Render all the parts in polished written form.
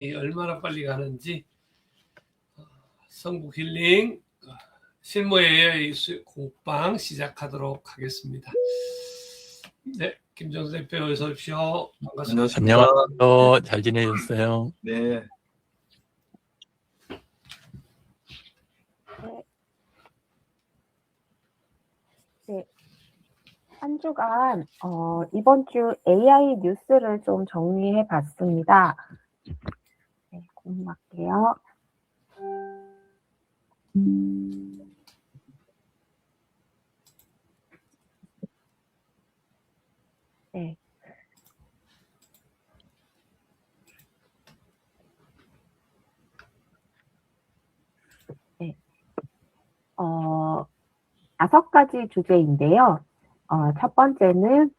얼마나 빨리 가는지 성북 힐링 실무 AI 공방 시작하도록 하겠습니다. 네, 김정수 대표 어서 오십시오. 반갑습니다. 안녕하세요. 잘 지내셨어요? 네. 네. 한 주간 이번 주 AI 뉴스를 좀 정리해 봤습니다. 네, 공유할게요. 네. 네. 5가지 주제인데요. 첫 번째는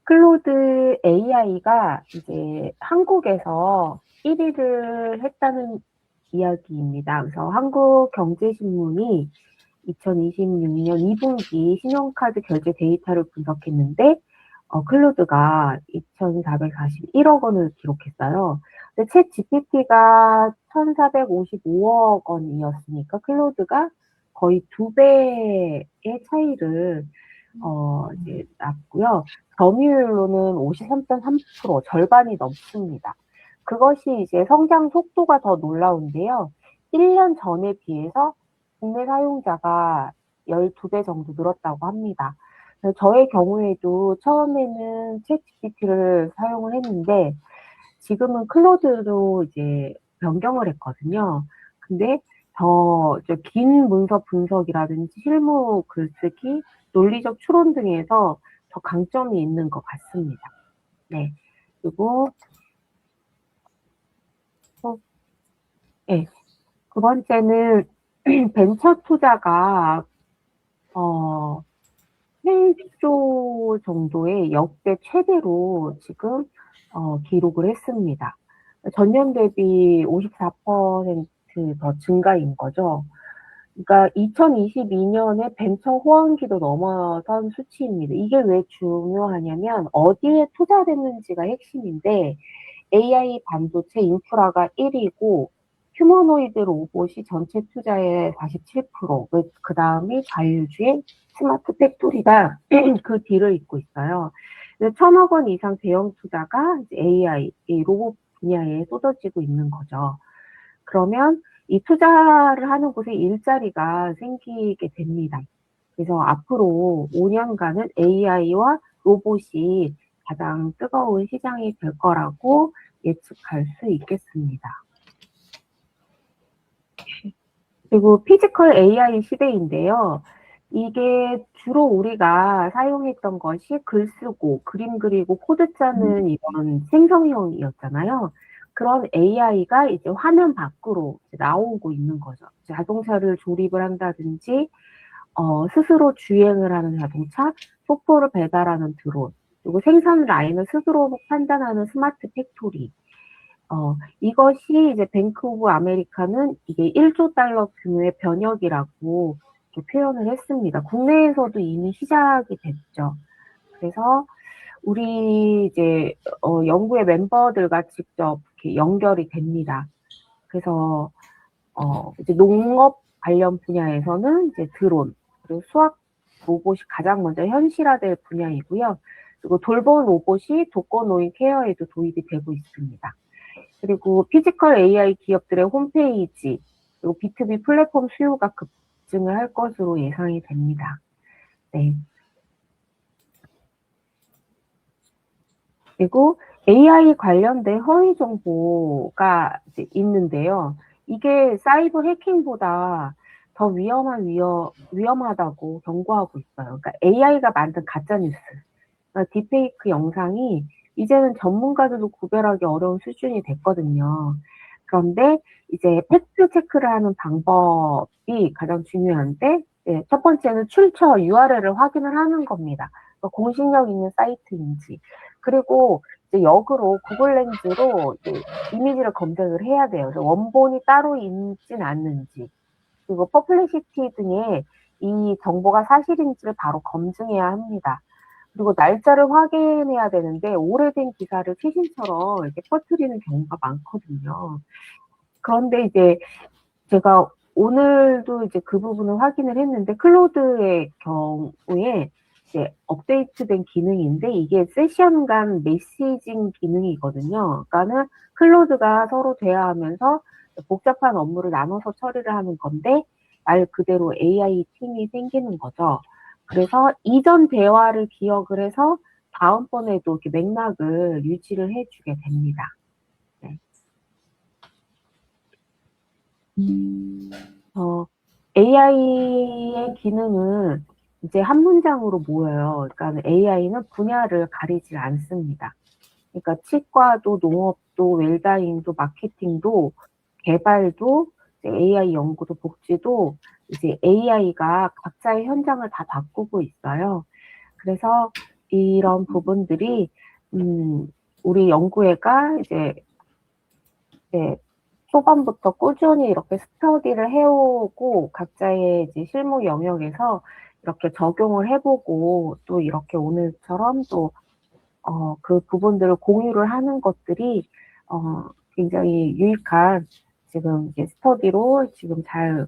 클로드 AI가 이제 한국에서 1위를 했다는 이야기입니다. 그래서 한국경제신문이 2026년 2분기 신용카드 결제 데이터를 분석했는데 클로드가 2,441억 원을 기록했어요. 근데 챗 GPT가 1,455억 원이었으니까 클로드가 거의 2배의 차이를 이제 났고요. 점유율로는 53.3%, 절반이 넘습니다. 그것이 이제 성장 속도가 더 놀라운데요. 1년 전에 비해서 국내 사용자가 12배 정도 늘었다고 합니다. 저의 경우에도 처음에는 챗GPT를 사용을 했는데 지금은 클로드로 이제 변경을 했거든요. 근데 더 긴 문서 분석이라든지 실무 글쓰기, 논리적 추론 등에서 더 강점이 있는 것 같습니다. 네. 그리고 네. 두 번째는 벤처 투자가 8조 정도의 역대 최대로 지금 기록을 했습니다. 전년 대비 54% 더 증가인 거죠. 그러니까 2022년에 벤처 호황기도 넘어선 수치입니다. 이게 왜 중요하냐면 어디에 투자됐는지가 핵심인데 AI 반도체 인프라가 1위고 휴머노이드 로봇이 전체 투자의 47%, 그 다음이 자율주행 스마트 팩토리가 그 뒤를 잇고 있어요. 1,000억 원 이상 대형 투자가 AI, 로봇 분야에 쏟아지고 있는 거죠. 그러면 이 투자를 하는 곳에 일자리가 생기게 됩니다. 그래서 앞으로 5년간은 AI와 로봇이 가장 뜨거운 시장이 될 거라고 예측할 수 있겠습니다. 그리고 피지컬 AI 시대인데요. 이게 주로 우리가 사용했던 것이 글 쓰고 그림 그리고 코드 짜는 이런 생성형이었잖아요. 그런 AI가 이제 화면 밖으로 나오고 있는 거죠. 자동차를 조립을 한다든지 스스로 주행을 하는 자동차, 속도를 배달하는 드론, 그리고 생산 라인을 스스로 판단하는 스마트 팩토리. 이것이 이제 뱅크 오브 아메리카는 이게 1조 달러 규모의 변혁이라고 이렇게 표현을 했습니다. 국내에서도 이미 시작이 됐죠. 그래서 우리 이제 연구의 멤버들과 직접 이렇게 연결이 됩니다. 그래서 이제 농업 관련 분야에서는 이제 드론, 그리고 수학 로봇이 가장 먼저 현실화될 분야이고요. 그리고 돌봄 로봇이 독거노인 케어에도 도입이 되고 있습니다. 그리고 피지컬 AI 기업들의 홈페이지, 그리고 B2B 플랫폼 수요가 급증을 할 것으로 예상이 됩니다. 네. 그리고 AI 관련된 허위 정보가 이제 있는데요. 이게 사이버 해킹보다 더 위험하다고 경고하고 있어요. 그러니까 AI가 만든 가짜뉴스, 그러니까 딥페이크 영상이 이제는 전문가들도 구별하기 어려운 수준이 됐거든요. 그런데 이제 팩트 체크를 하는 방법이 가장 중요한데, 첫 번째는 출처 URL을 확인을 하는 겁니다. 그러니까 공신력 있는 사이트인지. 그리고 이제 역으로 구글 렌즈로 이제 이미지를 검색을 해야 돼요. 그래서 원본이 따로 있진 않는지. 그리고 퍼플리시티 등의 이 정보가 사실인지를 바로 검증해야 합니다. 그리고 날짜를 확인해야 되는데 오래된 기사를 최신처럼 이렇게 퍼뜨리는 경우가 많거든요. 그런데 이제 제가 오늘도 이제 그 부분을 확인을 했는데 클로드의 경우에 이제 업데이트된 기능인데 이게 세션 간 메시징 기능이거든요. 그러니까는 클로드가 서로 대화하면서 복잡한 업무를 나눠서 처리를 하는 건데 말 그대로 AI 팀이 생기는 거죠. 그래서 이전 대화를 기억을 해서 다음번에도 이렇게 맥락을 유지를 해주게 됩니다. 네. AI의 기능은 이제 한 문장으로 모여요. 그러니까 AI는 분야를 가리지 않습니다. 그러니까 치과도 농업도 웰다잉도 마케팅도 개발도 AI 연구도 복지도 이제 AI가 각자의 현장을 다 바꾸고 있어요. 그래서 이런 부분들이 우리 연구회가 이제 초반부터 꾸준히 이렇게 스터디를 해오고 각자의 이제 실무 영역에서 이렇게 적용을 해보고 또 이렇게 오늘처럼 또 그 부분들을 공유를 하는 것들이 굉장히 유익한 지금 이제 스터디로 지금 잘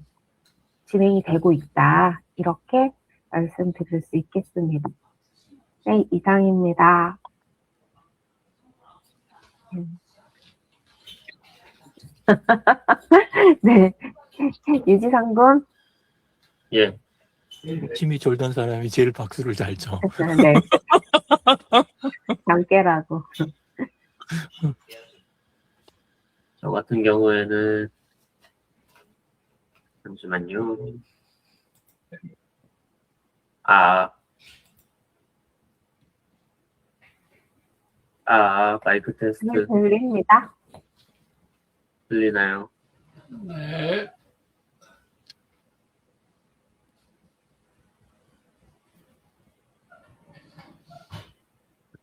진행이 되고 있다. 이렇게 말씀드릴 수 있겠습니다. 네, 이상입니다. 네, 유지상군. 예, 힘이 졸던 사람이 제일 박수를 잘 쳐. 네. 잠깨라고. 저 같은 경우에는 잠시만요. 마이크 테스트 네, 들립니다. 들리나요? 네.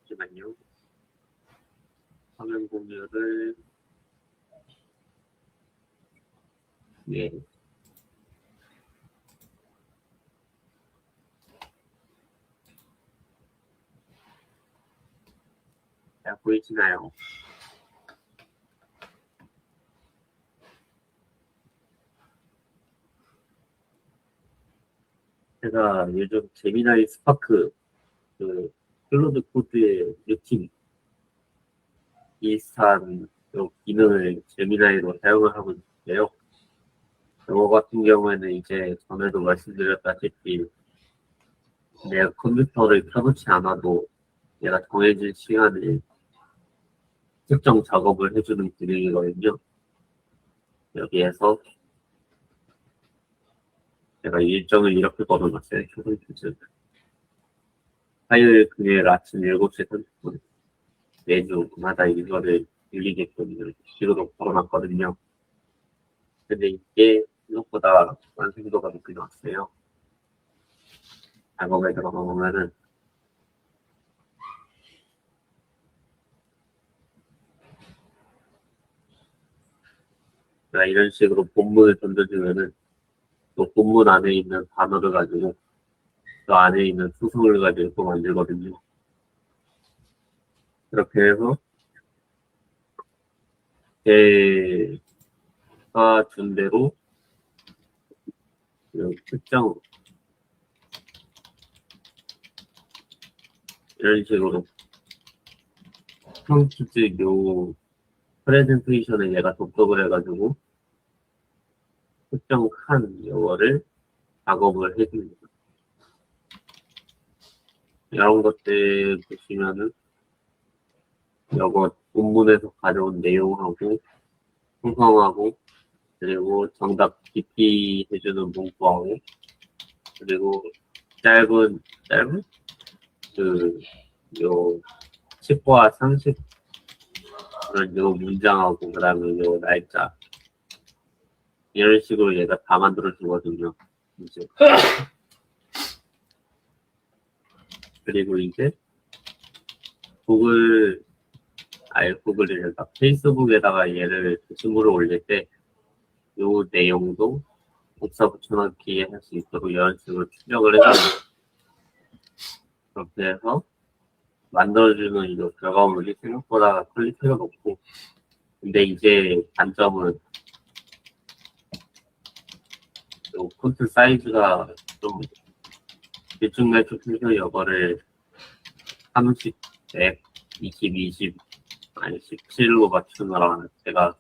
잠시만요. 화면 공유를 예. 자, 보이시나요? 제가 요즘 제미나이 스파크 그 클로드 코드의 루팅 비슷한 그 기능을 제미나이로 사용을 하고 있는데요. 이거 같은 경우에는 이제 전에도 말씀드렸다시피 내가 컴퓨터를 켜놓지 않아도 얘가 정해진 시간에 특정 작업을 해주는 기능이거든요. 여기에서 제가 일정을 이렇게 걸어놨어요. 조선 기준. 화요일, 금요일 아침 7시 30분. 매주마다 이거를 늘리게끔 이렇게 식으로 걸어놨거든요. 근데 이게 생각보다 완성도가 높게 나왔어요. 작업에 들어가 보면은 제가 이런 식으로 본문을 던져주면은 또 본문 안에 있는 단어를 가지고 그 안에 있는 수성을 가지고 또 만들거든요. 그렇게 해서 제가 준 대로 특정 이런 식으로 형식 요 프레젠테이션을 얘가 독독을 해가지고 특정 한 요거를 작업을 해줍니다. 이런 것들 보시면은 요거 본문에서 가져온 내용하고 형성하고 그리고 정답 깊이 해주는 문구하고 그리고 짧은 요 치과 상식 그런 요 문장하고 그 다음에 요 날짜 이런 식으로 얘가 다 만들어 주거든요. 이제 그리고 이제 구글이랄까 페이스북에다가 얘를 게시물을 올릴 때 요 내용도 복사 붙여넣기 할 수 있도록 이런 식으로 출력을 해서 그렇게 해서 만들어주는 이 결과물이 생각보다 퀄리티가 높고, 근데 이제 단점은 요 폰트 사이즈가 좀 대충대충 필터 이거를 30, 100, 20, 20, 아니 17로 맞추느라 제가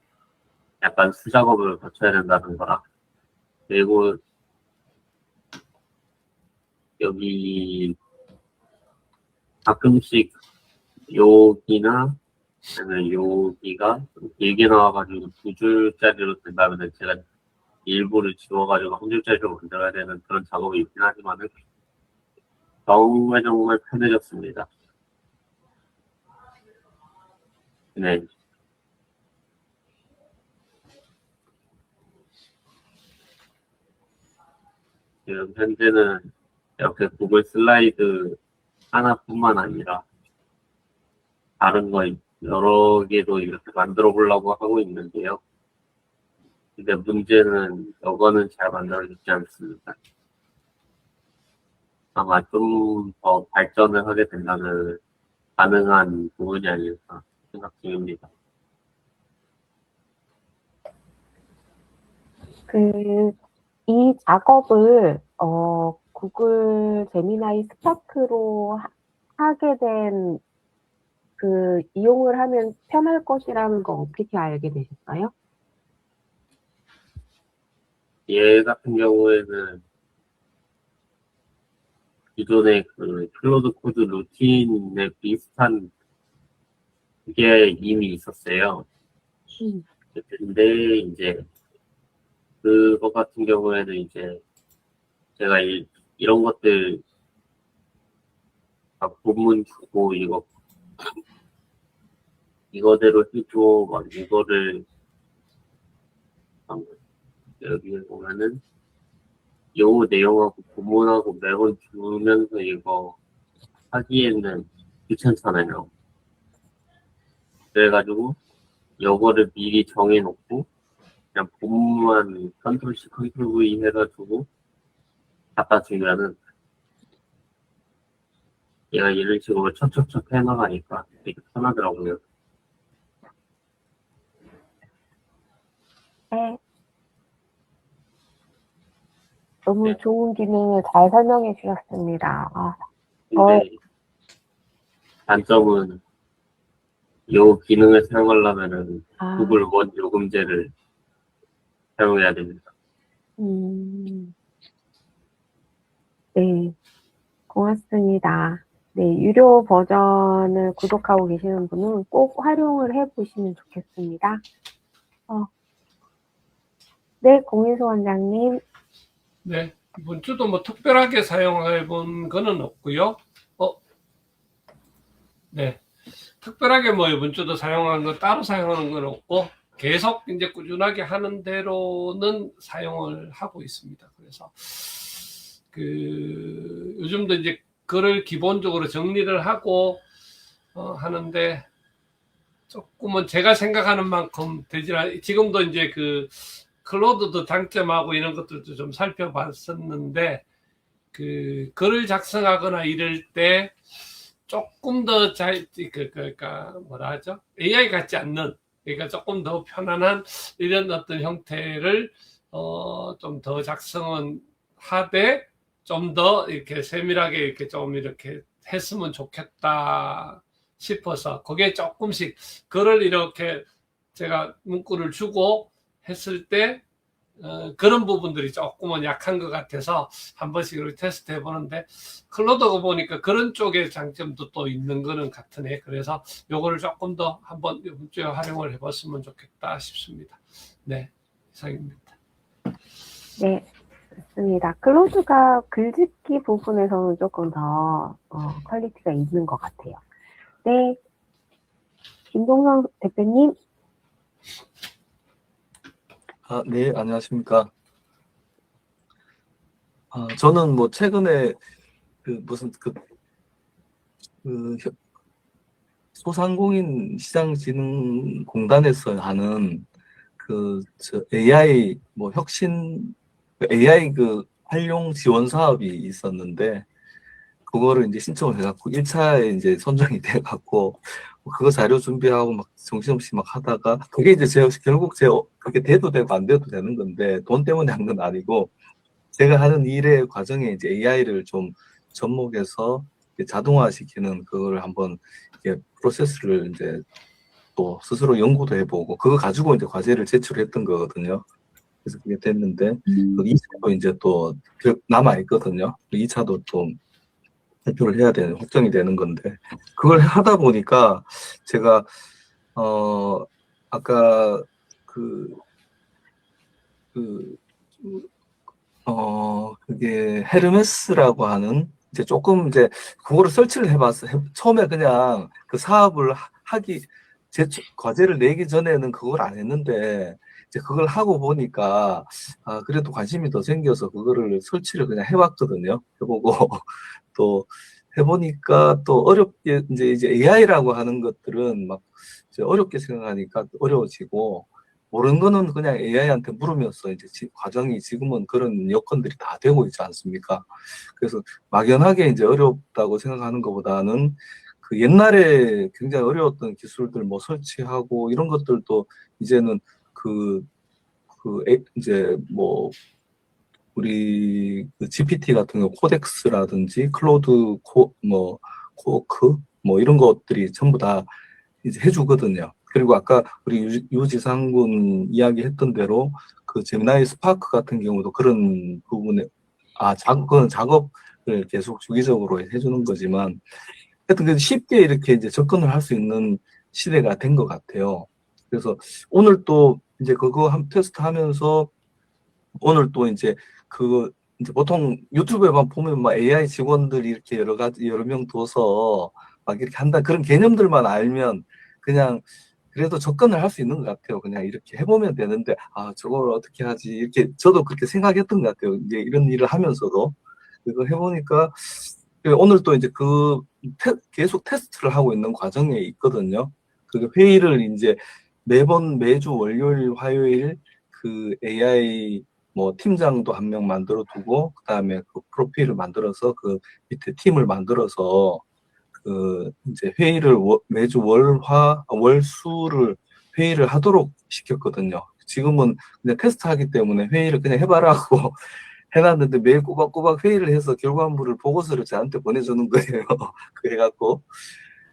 약간 수작업을 거쳐야 된다는 거라. 그리고 여기 가끔씩 여기나 아니면 여기가 좀 길게 나와가지고 2줄짜리로 된다면 제가 일부를 지워가지고 1줄짜리로 만들어야 되는 그런 작업이 있긴 하지만은 정말 편해졌습니다. 네. 지금 현재는 이렇게 구글 슬라이드 하나뿐만 아니라 다른 거 여러 개도 이렇게 만들어 보려고 하고 있는데요. 근데 문제는 이거는 잘 만들어지지 않습니다. 아마 좀 더 발전을 하게 된다면 가능한 부분이 아닐까 생각 중입니다. 이 작업을 구글 제미나이 스파크로 하게 된 이용을 하면 편할 것이라는 거 어떻게 알게 되셨어요? 얘 같은 경우에는 기존의 그 클로드 코드 루틴에 비슷한 게 이미 있었어요. 근데 이제 그거 같은 경우에는 이제 제가 이런 것들 막 본문 주고 이거대로 해줘 막 이거를 여기 보면은 요 내용하고 본문하고 매번 주면서 이거 하기에는 귀찮잖아요. 그래가지고 요거를 미리 정해놓고 그냥 본문만 컨트롤 C 컨트롤 V 해가지고 갖다 주면은 얘가 이런 식으로 척척척 해나가니까 되게 편하더라고요. 네. 너무 네. 좋은 기능을 잘 설명해 주셨습니다. 근데 단점은 요 기능을 사용하려면은 구글 원 요금제를 사용해야 됩니다. 네, 고맙습니다. 네, 유료 버전을 구독하고 계시는 분은 꼭 활용을 해보시면 좋겠습니다. 네, 공인수 원장님. 네, 이번 주도 뭐 특별하게 사용해 본 거는 없고요. 네, 특별하게 뭐 이번 주도 사용한 거 따로 사용하는 건 없고 계속 이제 꾸준하게 하는 대로는 사용을 하고 있습니다. 그래서 요즘도 이제 글을 기본적으로 정리를 하고 하는데 조금은 제가 생각하는 만큼 되질 않. 지금도 이제 클로드도 장점하고 이런 것들도 좀 살펴봤었는데 글을 작성하거나 이럴 때 조금 더 그러니까 뭐라 하죠? AI 같지 않는, 그러니까 조금 더 편안한 이런 어떤 형태를 좀 더 작성은 하되 좀 더 이렇게 세밀하게 이렇게 좀 이렇게 했으면 좋겠다 싶어서 그게 조금씩 글을 이렇게 제가 문구를 주고 했을 때 그런 부분들이 조금은 약한 것 같아서 한 번씩 이렇게 테스트 해보는데 클로드가 보니까 그런 쪽의 장점도 또 있는 거는 같으네. 그래서 요거를 조금 더 한번 이번 주에 활용을 해봤으면 좋겠다 싶습니다. 네, 이상입니다. 네, 좋습니다. 클로드가 글짓기 부분에서는 조금 더 퀄리티가 있는 것 같아요. 네, 김동성 대표님. 네, 안녕하십니까. 저는 뭐 최근에 소상공인 시장진흥공단에서 하는 AI 혁신 AI 활용 지원 사업이 있었는데 그거를 이제 신청을 해갖고 1차에 이제 선정이 돼갖고 그거 자료 준비하고 막 정신없이 막 하다가 그게 이제 결국 그게 돼도 되고 안 돼도 되는 건데 돈 때문에 한 건 아니고 제가 하는 일의 과정에 이제 AI를 좀 접목해서 자동화시키는 그걸 한번 이렇게 프로세스를 이제 또 스스로 연구도 해보고 그거 가지고 이제 과제를 제출했던 거거든요. 그래서 그게 됐는데 그 2차도 이제 또 남아 있거든요. 2차도 또 발표를 해야 되는 확정이 되는 건데 그걸 하다 보니까 제가 아까 그게 헤르메스라고 하는 이제 조금 이제 그거를 설치를 해봤어요. 처음에 그냥 그 사업을 과제를 내기 전에는 그걸 안 했는데 이제 그걸 하고 보니까 그래도 관심이 더 생겨서 그거를 설치를 그냥 해봤거든요. 해보고 또 해보니까 또 어렵게 이제 AI라고 하는 것들은 막 이제 어렵게 생각하니까 어려워지고 모르는 거는 그냥 AI한테 물으면서 이제 과정이 지금은 그런 여건들이 다 되고 있지 않습니까? 그래서 막연하게 이제 어렵다고 생각하는 것보다는 그 옛날에 굉장히 어려웠던 기술들 뭐 설치하고 이런 것들도 이제는 이제 뭐 우리 그 GPT 같은 거 코덱스라든지 클로드 코어크 뭐 이런 것들이 전부 다 이제 해주거든요. 그리고 아까 우리 유지상군 이야기했던 대로 그 제미나이 스파크 같은 경우도 그런 부분에 그건 작업을 계속 주기적으로 해주는 거지만 하여튼 쉽게 이렇게 이제 접근을 할 수 있는 시대가 된 것 같아요. 그래서 오늘 또 이제 그거 테스트 하면서 오늘 또 이제 이제 보통 유튜브에만 보면 막 AI 직원들이 이렇게 여러 명 둬서 막 이렇게 한다 그런 개념들만 알면 그냥 그래도 접근을 할 수 있는 것 같아요. 그냥 이렇게 해보면 되는데 저걸 어떻게 하지 이렇게 저도 그렇게 생각했던 것 같아요. 이제 이런 일을 하면서도 그거 해보니까 오늘 또 이제 계속 테스트를 하고 있는 과정에 있거든요. 그 회의를 이제 매주 월요일, 화요일 그 AI 뭐 팀장도 한 명 만들어 두고 그다음에 그 프로필을 만들어서 그 밑에 팀을 만들어서 그 이제 회의를 매주 월수를 회의를 하도록 시켰거든요. 지금은 그냥 테스트하기 때문에 회의를 그냥 해봐라 하고 해놨는데 매일 꼬박꼬박 회의를 해서 결과물을 보고서를 저한테 보내주는 거예요. 그래갖고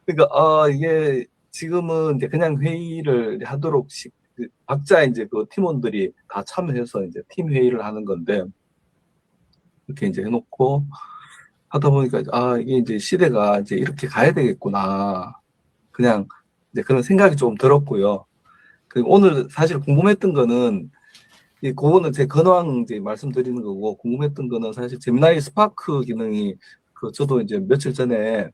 그러니까 이게 지금은 이제 그냥 회의를 하도록 각자 이제 그 팀원들이 다 참여해서 이제 팀 회의를 하는 건데 이렇게 이제 해놓고 하다 보니까 이게 이제 시대가 이제 이렇게 가야 되겠구나. 그냥 이제 그런 생각이 좀 들었고요. 오늘 사실 궁금했던 거는 그거는 제 근황 이제 말씀드리는 거고 궁금했던 거는 사실 제미나이 스파크 기능이 저도 이제 며칠 전에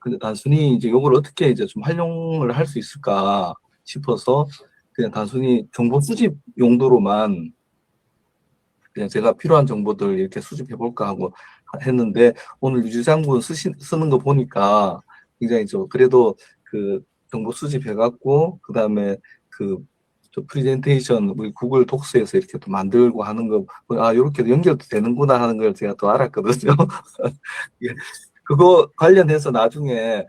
근데 단순히 이제 요걸 어떻게 이제 좀 활용을 할 수 있을까 싶어서 그냥 단순히 정보 수집 용도로만 그냥 제가 필요한 정보들 이렇게 수집해 볼까 하고 했는데 오늘 유지장군 쓰는 거 보니까 굉장히 그래도 그 정보 수집해 갖고 그다음에 저 프레젠테이션 우리 구글 독스에서 이렇게 또 만들고 하는 거 이렇게 연결도 되는구나 하는 걸 제가 또 알았거든요. 그거 관련해서 나중에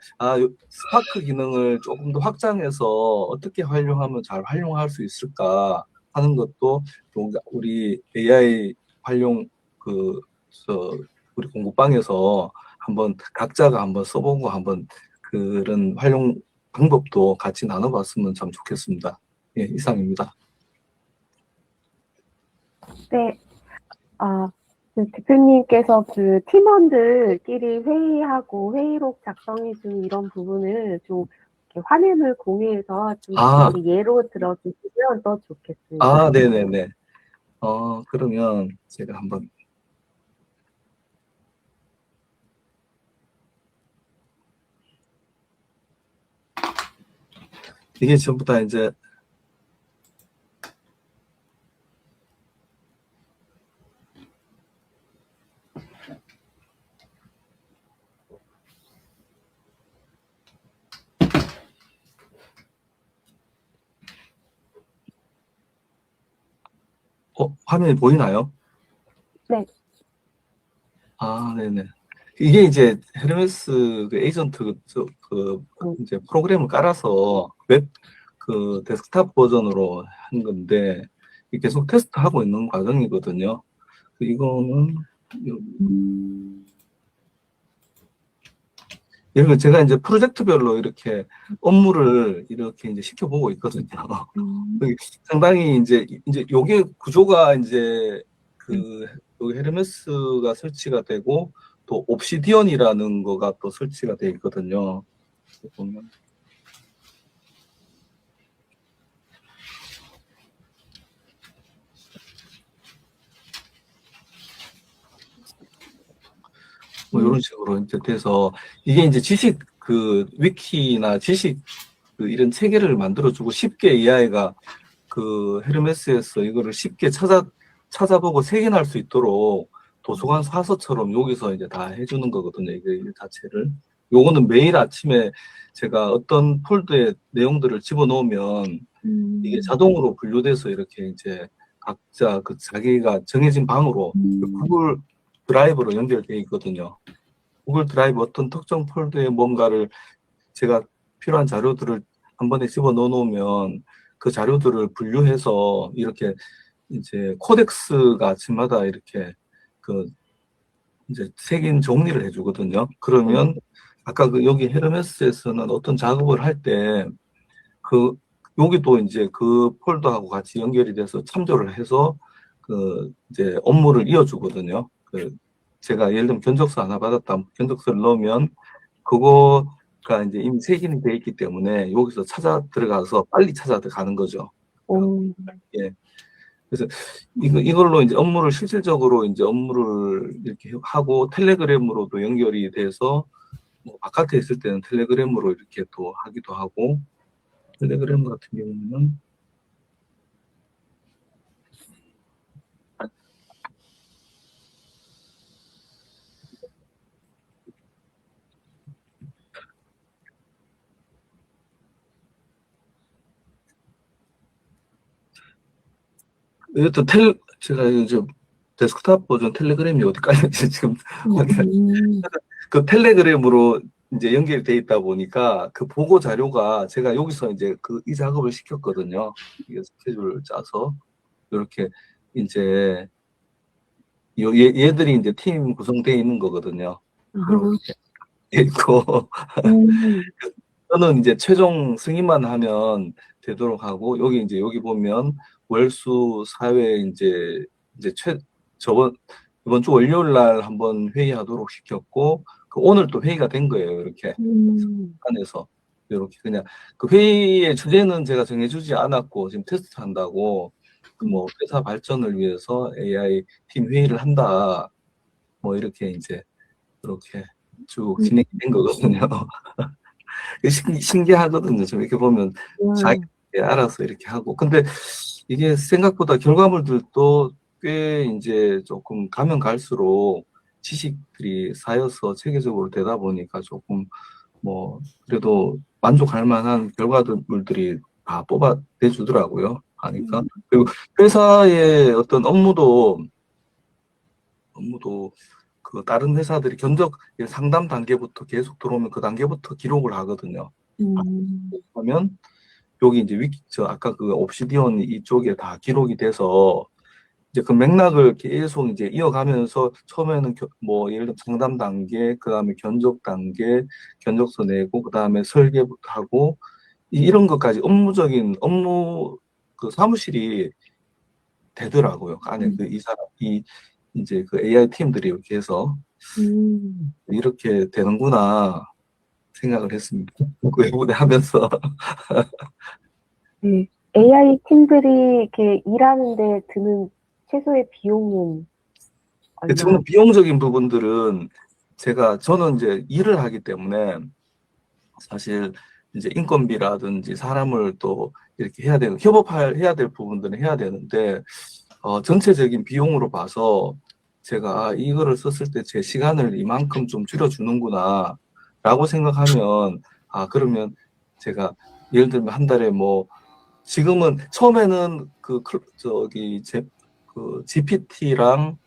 스파크 기능을 조금 더 확장해서 어떻게 활용하면 잘 활용할 수 있을까 하는 것도 우리 AI 활용 우리 공부방에서 한번 각자가 한번 써보고 한번 그런 활용 방법도 같이 나눠봤으면 참 좋겠습니다. 예, 이상입니다. 네. 대표님께서 그 팀원들끼리 회의하고 회의록 작성해주는 이런 부분을 좀 이렇게 화면을 공유해서 좀 예로 들어주시면 더 좋겠습니다. 네네네. 그러면 제가 한번 이게 전부 다 이제 화면이 보이나요? 네. 네네. 이게 이제 헤르메스 그 에이전트 이제 프로그램을 깔아서 웹 그 데스크탑 버전으로 한 건데 이게 계속 테스트하고 있는 과정이거든요. 이거는 이런 거 제가 이제 프로젝트별로 이렇게 업무를 이렇게 이제 시켜보고 있거든요. 상당히 이제 요게 구조가 이제 여기 헤르메스가 설치가 되고 또 옵시디언이라는 거가 또 설치가 돼 있거든요. 보면 뭐 이런 식으로 이제 돼서 이게 이제 지식 그 위키나 지식 그 이런 체계를 만들어주고 쉽게 AI가 그 헤르메스에서 이거를 쉽게 찾아보고 색인할 수 있도록 도서관 사서처럼 여기서 이제 다 해주는 거거든요. 이게 이 자체를. 요거는 매일 아침에 제가 어떤 폴더에 내용들을 집어넣으면 이게 자동으로 분류돼서 이렇게 이제 각자 그 자기가 정해진 방으로 그 구글 드라이브로 연결되어 있거든요. 구글 드라이브 어떤 특정 폴더에 뭔가를 제가 필요한 자료들을 한 번에 집어 넣어 놓으면 그 자료들을 분류해서 이렇게 이제 코덱스가 아침마다 이렇게 그 이제 색인 정리를 해주거든요. 그러면 아까 그 여기 헤르메스에서는 어떤 작업을 할 때 그 여기도 이제 그 폴더하고 같이 연결이 돼서 참조를 해서 그 이제 업무를 이어주거든요. 그 제가 예를 들면 견적서 하나 받았다, 견적서를 넣으면 그거가 이제 이미 색인이 돼 있기 때문에 여기서 찾아 들어가서 빨리 찾아 들어가는 거죠. 예. 그래서 이걸로 이제 업무를 실질적으로 이제 업무를 이렇게 하고 텔레그램으로도 연결이 돼서 뭐 바깥에 있을 때는 텔레그램으로 이렇게 또 하기도 하고 텔레그램 같은 경우는 이것도 제가 이제 데스크탑 버전 텔레그램이 어디 깔렸지 지금 그 텔레그램으로 이제 연결이 돼 있다 보니까 그 보고 자료가 제가 여기서 이제 이 작업을 시켰거든요. 이게 스케줄을 짜서 이렇게 이제 얘들이 이제 팀 구성되어 있는 거거든요. 이렇게 있고 저는 이제 최종 승인만 하면 되도록 하고 여기 이제 여기 보면 월수 사회 이제 이번 주 월요일 날 한번 회의하도록 시켰고 오늘 또 회의가 된 거예요. 이렇게 안에서 이렇게 그냥 그 회의의 주제는 제가 정해주지 않았고 지금 테스트한다고 뭐 회사 발전을 위해서 AI 팀 회의를 한다. 뭐 이렇게 이제 이렇게 쭉 진행이 된 거거든요. 신기하거든요. 좀 이렇게 보면 자기 알아서 이렇게 하고. 근데 이게 생각보다 결과물들도 꽤 이제 조금 가면 갈수록 지식들이 쌓여서 체계적으로 되다 보니까 조금 뭐 그래도 만족할 만한 결과물들이 다 뽑아내주더라고요. 하니까. 그리고 회사의 어떤 업무도 그 다른 회사들이 견적 상담 단계부터 계속 들어오면 그 단계부터 기록을 하거든요. 하면 여기 이제 아까 그 옵시디언 이쪽에 다 기록이 돼서 이제 그 맥락을 계속 이제 이어가면서 처음에는 뭐 예를 들어 상담 단계, 그 다음에 견적 단계, 견적서 내고, 그 다음에 설계부터 하고 이런 것까지 업무적인 업무 그 사무실이 되더라고요. 안에 이제 그 AI 팀들이 이렇게 해서 이렇게 되는구나 생각을 했습니다. 외부에 하면서. 네. AI 팀들이 이렇게 일하는데 드는 최소의 비용은 얼마? 저는 비용적인 부분들은 저는 이제 일을 하기 때문에 사실 이제 인건비라든지 사람을 또 이렇게 해야 해야 될 부분들은 해야 되는데 전체적인 비용으로 봐서 제가 이거를 썼을 때 제 시간을 이만큼 좀 줄여주는구나 라고 생각하면 그러면 제가 예를 들면 한 달에 뭐 지금은 처음에는 그 GPT랑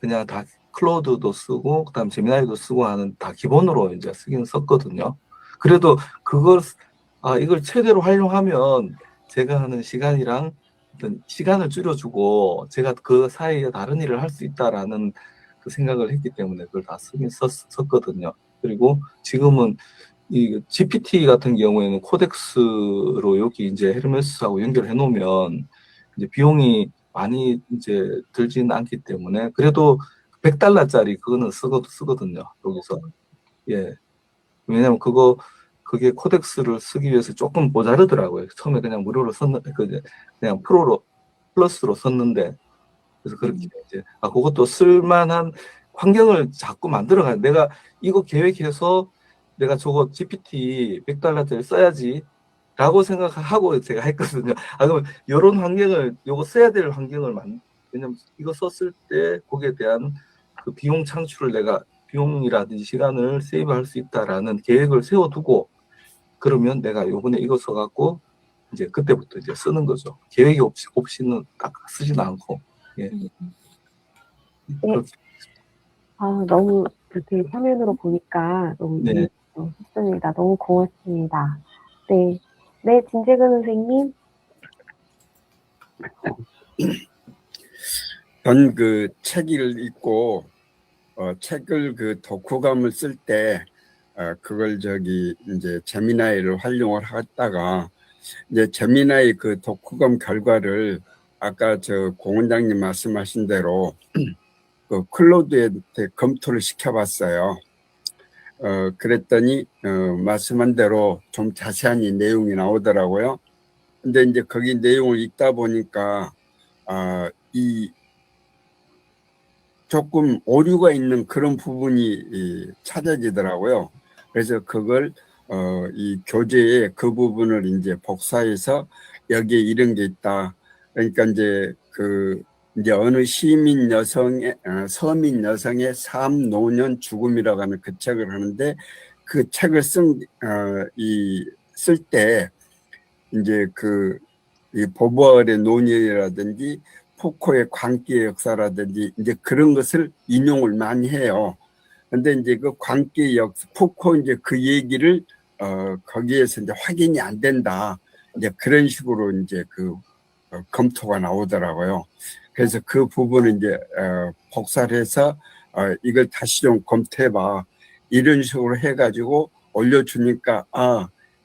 그냥 다 클로드도 쓰고 그다음 제미나이도 쓰고 하는 다 기본으로 이제 쓰긴 썼거든요. 그래도 이걸 최대로 활용하면 제가 하는 시간이랑 어떤 시간을 줄여주고 제가 그 사이에 다른 일을 할 수 있다라는 그 생각을 했기 때문에 그걸 다 쓰긴 썼거든요. 그리고 지금은 이 GPT 같은 경우에는 코덱스로 여기 이제 헤르메스하고 연결해 놓으면 이제 비용이 많이 이제 들지는 않기 때문에 그래도 $100짜리 그거는 쓰거든요. 여기서. 예. 왜냐면 그게 코덱스를 쓰기 위해서 조금 모자르더라고요. 처음에 그냥 무료로 그냥 플러스로 썼는데. 그래서 그렇게 이제, 그것도 쓸만한 환경을 자꾸 만들어가요. 내가 이거 계획해서 내가 저거 GPT $100짜리 써야지. 라고 생각하고 제가 했거든요. 그러면 이런 환경을, 요거 써야 될 환경을 왜냐면 이거 썼을 때 거기에 대한 그 비용 창출을 비용이라든지 시간을 세이브할 수 있다라는 계획을 세워두고 그러면 내가 요번에 이거 써갖고 이제 그때부터 이제 쓰는 거죠. 계획이 없이는 딱 쓰지는 않고. 예. 너무 이렇게 화면으로 보니까 너무 네. 좋습니다. 너무 고맙습니다. 네. 네, 진재근 선생님. 전 그 책을 읽고 책을 그 독후감을 쓸 때 그걸 이제 제미나이를 활용을 하다가 이제 제미나이 그 독후감 결과를 아까 공 원장님 말씀하신 대로 그 클로드한테 검토를 시켜봤어요. 그랬더니 말씀한 대로 좀 자세한 이 내용이 나오더라고요. 근데 이제 거기 내용을 읽다 보니까 조금 오류가 있는 그런 부분이 찾아지더라고요. 그래서 그걸 이 교재에 그 부분을 이제 복사해서 여기에 이런 게 있다. 그러니까 이제 이제 어느 서민 여성의 삶, 노년, 죽음이라고 하는 그 책을 하는데 그 책을 쓸 때 이제 이 보부아을의 논의라든지 푸코의 광기의 역사라든지 이제 그런 것을 인용을 많이 해요. 근데 이제 그 광기의 역사, 푸코 이제 그 얘기를 거기에서 이제 확인이 안 된다. 이제 그런 식으로 이제 검토가 나오더라고요. 그래서 그 부분을 이제 복사를 해서 이걸 다시 좀 검토해봐. 이런 식으로 해가지고 올려주니까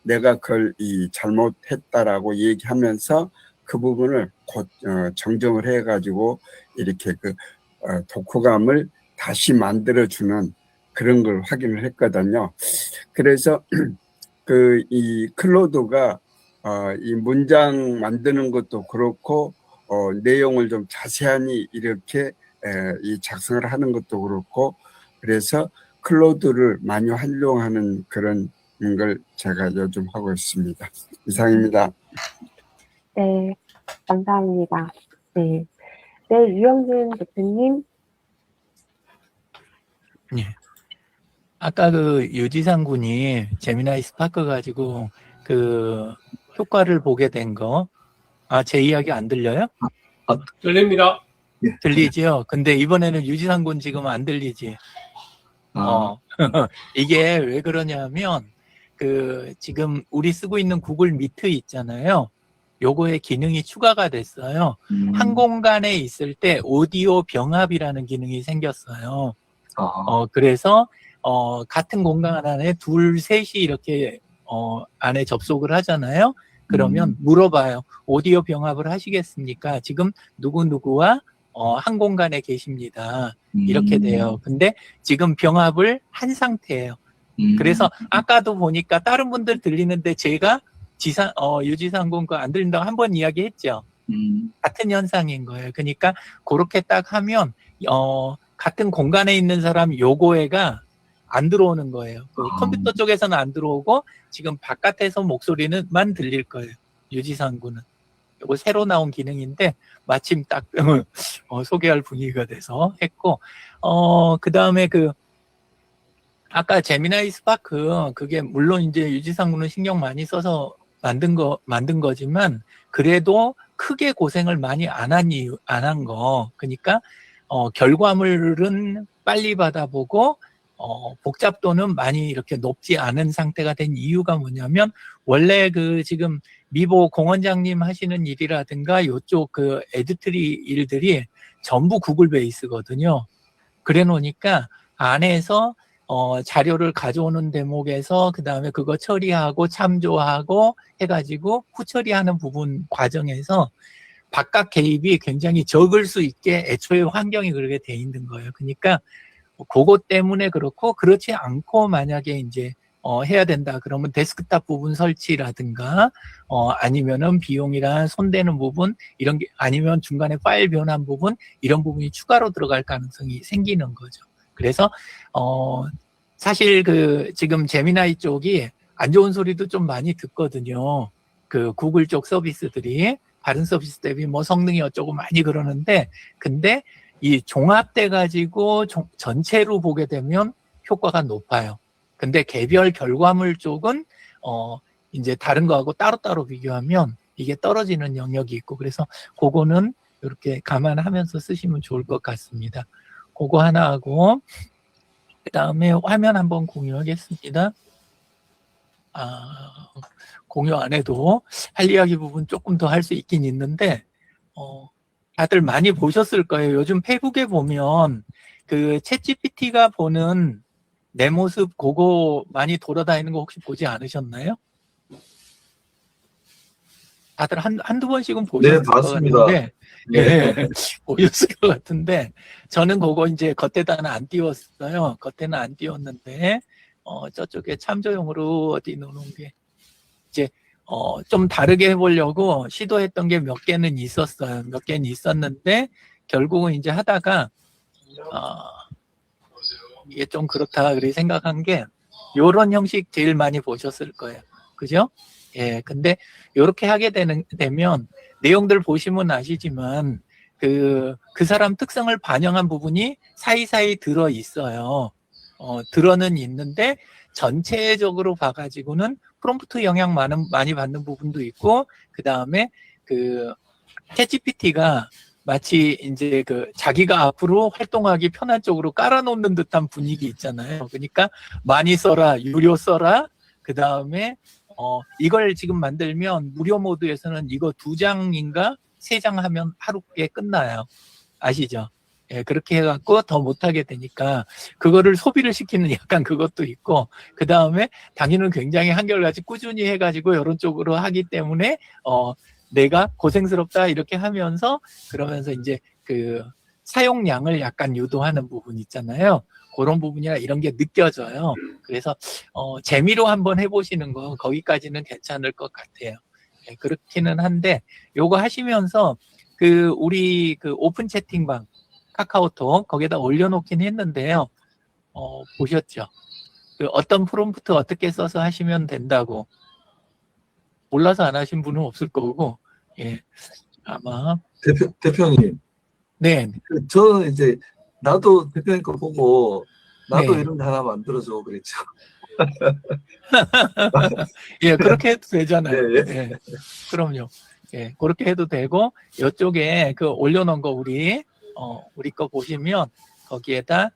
내가 그걸 잘못했다라고 얘기하면서 그 부분을 곧 정정을 해가지고 이렇게 독후감을 다시 만들어주는 그런 걸 확인을 했거든요. 그래서 이 클로드가 이 문장 만드는 것도 그렇고 내용을 좀 자세히 이렇게 이 작성을 하는 것도 그렇고 그래서 클로드를 많이 활용하는 그런 걸 제가 요즘 하고 있습니다. 이상입니다. 네, 감사합니다. 네, 유영진 대표님. 예. 아까 유지상 군이 제미나이 스파크 가지고 효과를 보게 된 거, 제 이야기 안 들려요? 들립니다. 들리지요? 근데 이번에는 유지상 군 지금 안 들리지? 이게 왜 그러냐면, 지금 우리 쓰고 있는 구글 미트 있잖아요. 요거에 기능이 추가가 됐어요. 한 공간에 있을 때 오디오 병합이라는 기능이 생겼어요. 그래서, 같은 공간 안에 둘, 셋이 이렇게, 안에 접속을 하잖아요. 그러면 물어봐요. 오디오 병합을 하시겠습니까? 지금 누구누구와, 한 공간에 계십니다. 이렇게 돼요. 근데 지금 병합을 한 상태예요. 그래서 아까도 보니까 다른 분들 들리는데 제가 유지상 군 거 안 들린다고 한 번 이야기했죠. 같은 현상인 거예요. 그러니까 그렇게 딱 하면 같은 공간에 있는 사람 요거에가 안 들어오는 거예요. 컴퓨터 쪽에서는 안 들어오고 지금 바깥에서 목소리는만 들릴 거예요. 유지상 군은. 요거 새로 나온 기능인데 마침 딱 소개할 분위기가 돼서 했고 그 다음에 아까 제미나이 스파크 그게 물론 이제 유지상 군은 신경 많이 써서 만든 거지만 그래도 크게 고생을 많이 안 한 거. 그러니까 결과물은 빨리 받아보고 복잡도는 많이 이렇게 높지 않은 상태가 된 이유가 뭐냐면 원래 그 지금 미보 공원장님 하시는 일이라든가 요쪽 그 에드트리 일들이 전부 구글 베이스거든요. 그래 놓으니까 안에서 자료를 가져오는 대목에서 그 다음에 그거 처리하고 참조하고 해가지고 후처리하는 부분 과정에서 바깥 개입이 굉장히 적을 수 있게 애초에 환경이 그렇게 돼 있는 거예요. 그러니까 그것 때문에 그렇고 그렇지 않고 만약에 이제 해야 된다 그러면 데스크탑 부분 설치라든가 아니면은 비용이랑 손대는 부분 이런 게 아니면 중간에 파일 변환 부분 이런 부분이 추가로 들어갈 가능성이 생기는 거죠. 그래서 사실 그 지금 제미나이 쪽이 안 좋은 소리도 좀 많이 듣거든요. 그 구글 쪽 서비스들이 다른 서비스 대비 뭐 성능이 어쩌고 많이 그러는데 근데 이 종합돼 가지고 전체로 보게 되면 효과가 높아요. 근데 개별 결과물 쪽은 이제 다른 거하고 따로따로 비교하면 이게 떨어지는 영역이 있고 그래서 그거는 이렇게 감안하면서 쓰시면 좋을 것 같습니다. 그거 하나 하고 그다음에 화면 한번 공유하겠습니다. 공유 안 해도 할 이야기 부분 조금 더 할 수 있긴 있는데 다들 많이 보셨을 거예요. 요즘 페북에 보면 그 챗GPT가 보는 내 모습 그거 많이 돌아다니는 거 혹시 보지 않으셨나요? 다들 한두 번씩은 보셨을 것 봤습니다. 같은데 네, 보셨을 것 같은데 저는 그거 이제 겉에다는 안 띄웠어요. 겉에는 안 띄웠는데 저쪽에 참조용으로 어디 놓는 게 이제 좀 다르게 해보려고 시도했던 게 몇 개는 있었어요. 몇 개는 있었는데 결국은 이제 하다가 이게 좀 그렇다 그렇게 생각한 게 요런 형식 제일 많이 보셨을 거예요. 그죠? 예, 근데 요렇게 하게 되면 내용들 보시면 아시지만 그 사람 특성을 반영한 부분이 사이사이 들어 있어요. 들어는 있는데 전체적으로 봐가지고는 프롬프트 영향 많이 받는 부분도 있고 그 다음에 그 챗GPT가 마치 이제 그 자기가 앞으로 활동하기 편한 쪽으로 깔아놓는 듯한 분위기 있잖아요. 그러니까 많이 써라, 유료 써라. 그 다음에 이걸 지금 만들면 무료 모드에서는 이거 2장인가 3장 하면 하루에 끝나요. 아시죠? 예, 그렇게 해갖고 더 못하게 되니까 그거를 소비를 시키는 약간 그것도 있고 그 다음에 당연히 굉장히 한결같이 꾸준히 해가지고 이런 쪽으로 하기 때문에 내가 고생스럽다 이렇게 하면서 그러면서 이제 그 사용량을 약간 유도하는 부분 있잖아요. 그런 부분이나 이런 게 느껴져요. 그래서 재미로 한번 해보시는 거 거기까지는 괜찮을 것 같아요. 예, 그렇기는 한데 요거 하시면서 그 우리 그 오픈 채팅방 카카오톡 거기에다 올려놓긴 했는데요. 보셨죠? 그 어떤 프롬프트 어떻게 써서 하시면 된다고 몰라서 안 하신 분은 없을 거고, 예, 아마 대표님, 네, 저는 이제 나도 대표님 거 보고 나도 네. 이런 거 하나 만들어줘 그랬죠. 예, 그렇게 해도 되잖아요. 네. 예, 그럼요. 예, 그렇게 해도 되고 이쪽에 그 올려놓은 거 우리 거 보시면 거기에다